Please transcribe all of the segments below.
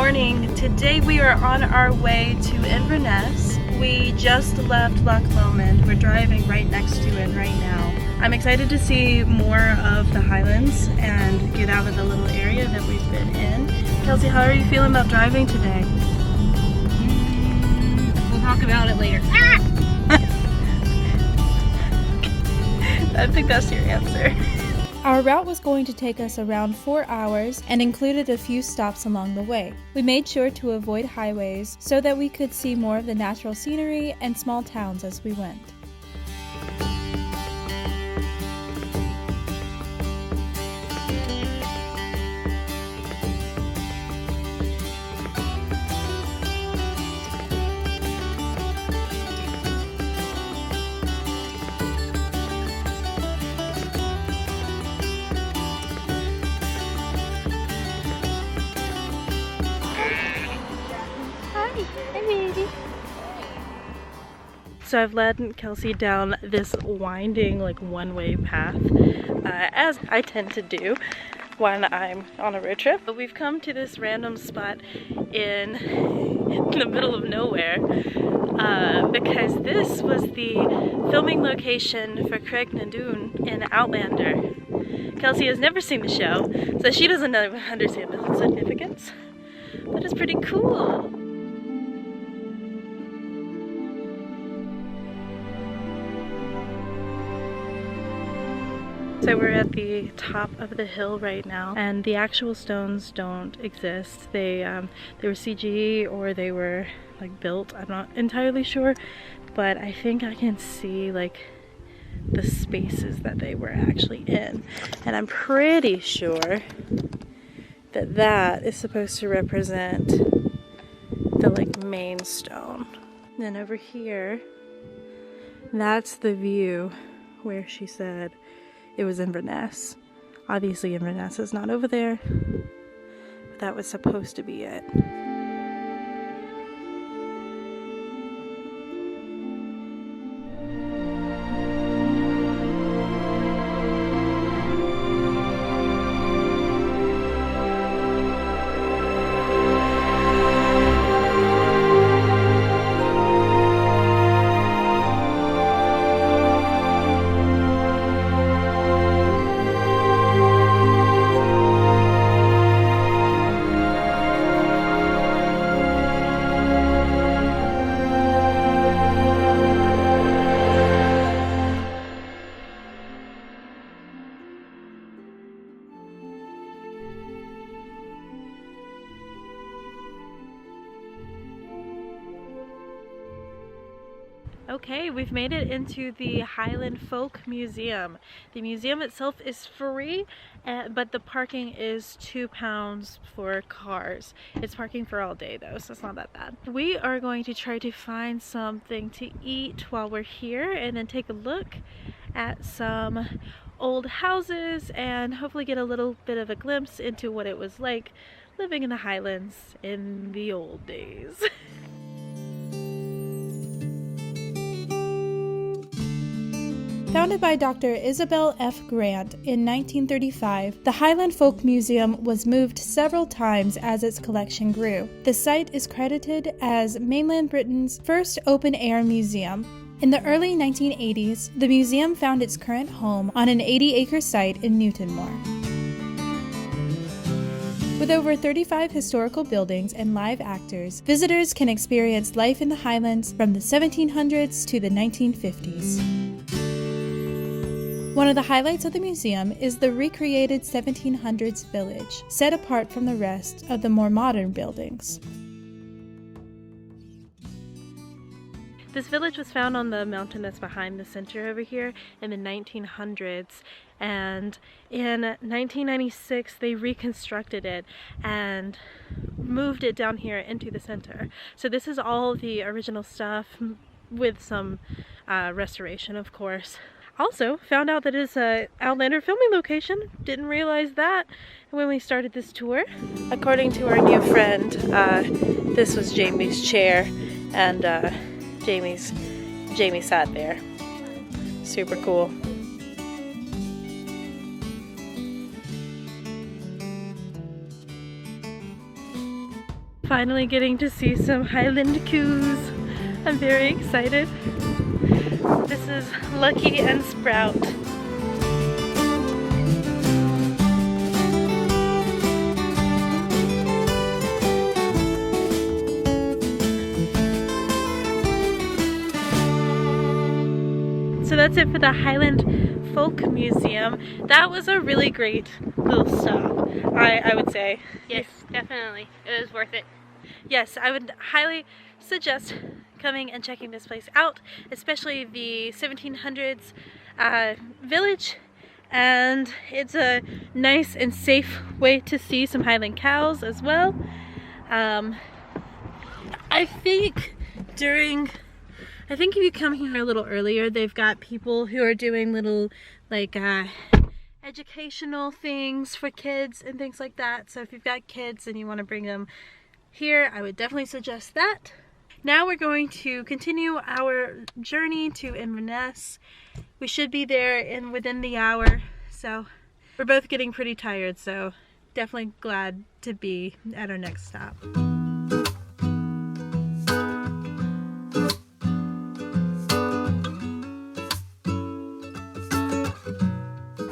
morning. Today we are on our way to Inverness. We just left Loch Lomond. We're driving right next to it right now. I'm excited to see more of the Highlands and get out of the little area that we've been in. Kelsey, how are you feeling about driving today? We'll talk about it later. I think that's your answer. Our route was going to take us around 4 hours and included a few stops along the way. We made sure to avoid highways so that we could see more of the natural scenery and small towns as we went. So I've led Kelsey down this winding, like, one-way path, as I tend to do when I'm on a road trip. But we've come to this random spot in the middle of nowhere because this was the filming location for Craig Nadoon in Outlander. Kelsey has never seen the show, so she doesn't understand the significance, but it's pretty cool. So we're at the top of the hill right now, and the actual stones don't exist. They were CG or they were like built. I'm not entirely sure, but I think I can see like the spaces that they were actually in, and I'm pretty sure that that is supposed to represent the like main stone. And then over here, that's the view where she said it was Inverness. Obviously Inverness is not over there, but that was supposed to be it. Okay, we've made it into the Highland Folk Museum. The museum itself is free, but the parking is £2 for cars. It's parking for all day though, so it's not that bad. We are going to try to find something to eat while we're here and then take a look at some old houses and hopefully get a little bit of a glimpse into what it was like living in the Highlands in the old days. Founded by Dr. Isabel F. Grant in 1935, the Highland Folk Museum was moved several times as its collection grew. The site is credited as mainland Britain's first open-air museum. In the early 1980s, the museum found its current home on an 80-acre site in Newtonmore. With over 35 historical buildings and live actors, visitors can experience life in the Highlands from the 1700s to the 1950s. One of the highlights of the museum is the recreated 1700s village, set apart from the rest of the more modern buildings. This village was found on the mountain that's behind the center over here in the 1900s, and in 1996 they reconstructed it and moved it down here into the center. So this is all the original stuff with some restoration, of course. Also found out that it's a Outlander filming location. Didn't realize that when we started this tour. According to our new friend, this was Jamie's chair, and Jamie sat there. Super cool. Finally getting to see some Highland COOS. I'm very excited. This is Lucky and Sprout. So that's it for the Highland Folk Museum. That was a really great little stop, I would say. Yes, definitely. It was worth it. Yes, I would highly suggest coming and checking this place out, especially the 1700s village, and it's a nice and safe way to see some Highland cows as well. I think if you come here a little earlier, they've got people who are doing little like educational things for kids and things like that. So if you've got kids and you want to bring them here, I would definitely suggest that. Now we're going to continue our journey to Inverness. We should be there within the hour, so we're both getting pretty tired, so definitely glad to be at our next stop.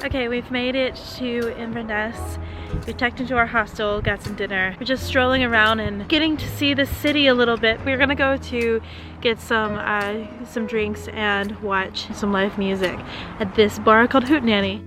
Okay, we've made it to Inverness. We checked into our hostel, got some dinner. We're just strolling around and getting to see the city a little bit. We're gonna go to get some drinks and watch some live music at this bar called Hootenanny.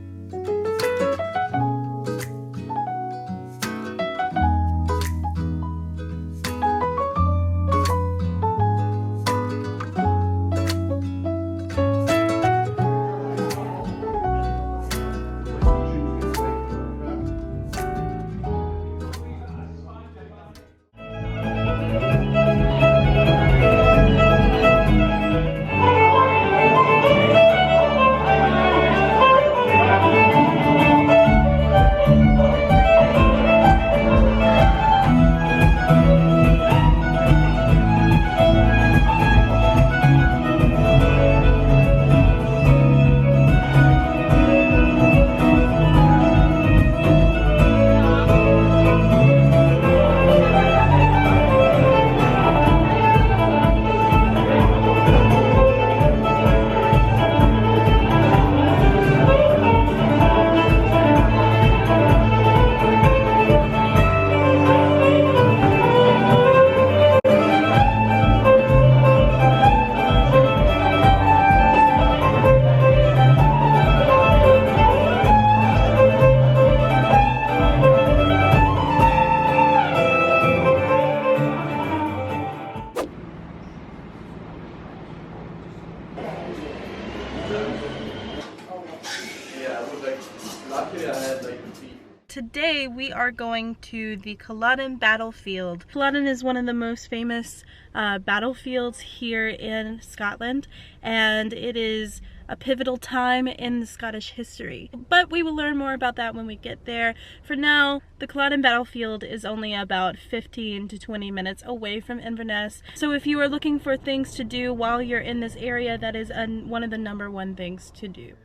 Today we are going to the Culloden Battlefield. Culloden is one of the most famous battlefields here in Scotland, and it is a pivotal time in Scottish history. But we will learn more about that when we get there. For now, the Culloden Battlefield is only about 15 to 20 minutes away from Inverness. So if you are looking for things to do while you're in this area, that is one of the #1 things to do.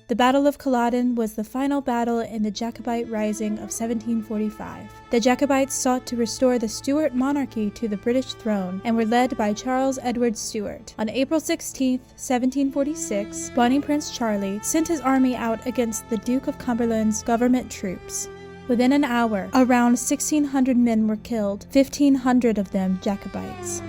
The Battle of Culloden was the final battle in the Jacobite Rising of 1745. The Jacobites sought to restore the Stuart monarchy to the British throne and were led by Charles Edward Stuart. On April 16, 1746, Bonnie Prince Charlie sent his army out against the Duke of Cumberland's government troops. Within an hour, around 1,600 men were killed, 1,500 of them Jacobites.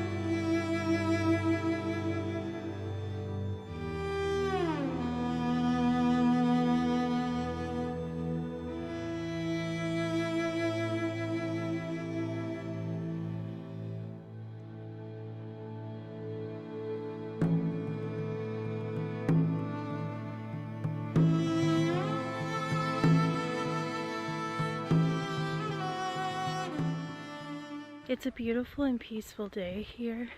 It's a beautiful and peaceful day here,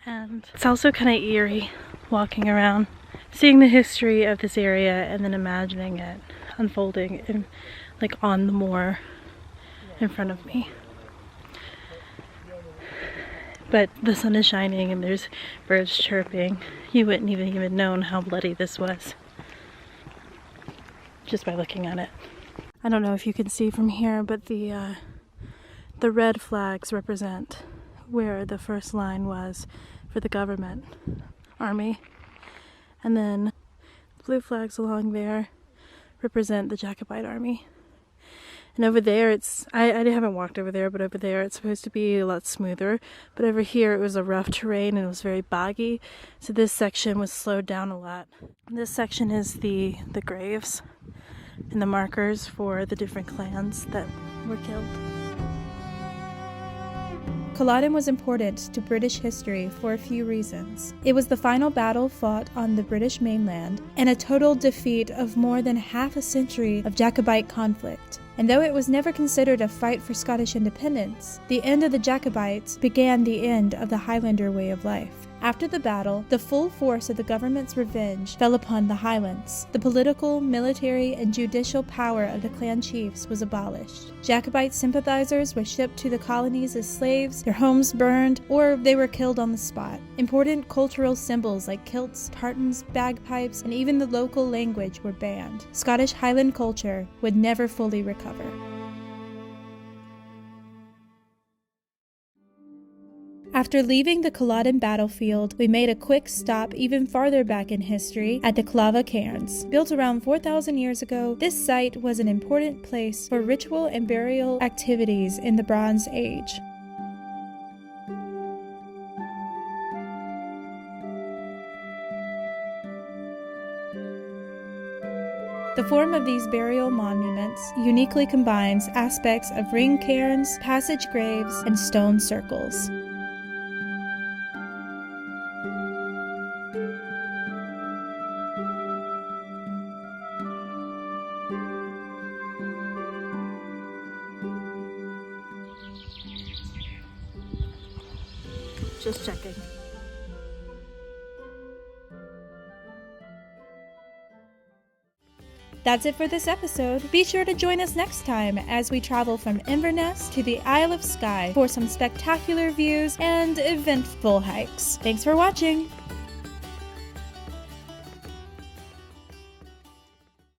and it's also kind of eerie walking around, seeing the history of this area and then imagining it unfolding in, like, on the moor in front of me. But the sun is shining and there's birds chirping. You wouldn't even known how bloody this was. just by looking at it. I don't know if you can see from here, but the red flags represent where the first line was for the government army. And then the blue flags along there represent the Jacobite army. And over there, I haven't walked over there, but over there it's supposed to be a lot smoother. But over here it was a rough terrain and it was very boggy. So this section was slowed down a lot. This section is the graves and the markers for the different clans that were killed. Culloden was important to British history for a few reasons. It was the final battle fought on the British mainland and a total defeat of more than half a century of Jacobite conflict. And though it was never considered a fight for Scottish independence, the end of the Jacobites began the end of the Highlander way of life. After the battle, the full force of the government's revenge fell upon the Highlands. The political, military, and judicial power of the clan chiefs was abolished. Jacobite sympathizers were shipped to the colonies as slaves, their homes burned, or they were killed on the spot. Important cultural symbols like kilts, tartans, bagpipes, and even the local language were banned. Scottish Highland culture would never fully recover. After leaving the Culloden Battlefield, we made a quick stop even farther back in history at the Clava Cairns. Built around 4,000 years ago, this site was an important place for ritual and burial activities in the Bronze Age. The form of these burial monuments uniquely combines aspects of ring cairns, passage graves, and stone circles. Just checking. That's it for this episode. Be sure to join us next time as we travel from Inverness to the Isle of Skye for some spectacular views and eventful hikes. Thanks for watching!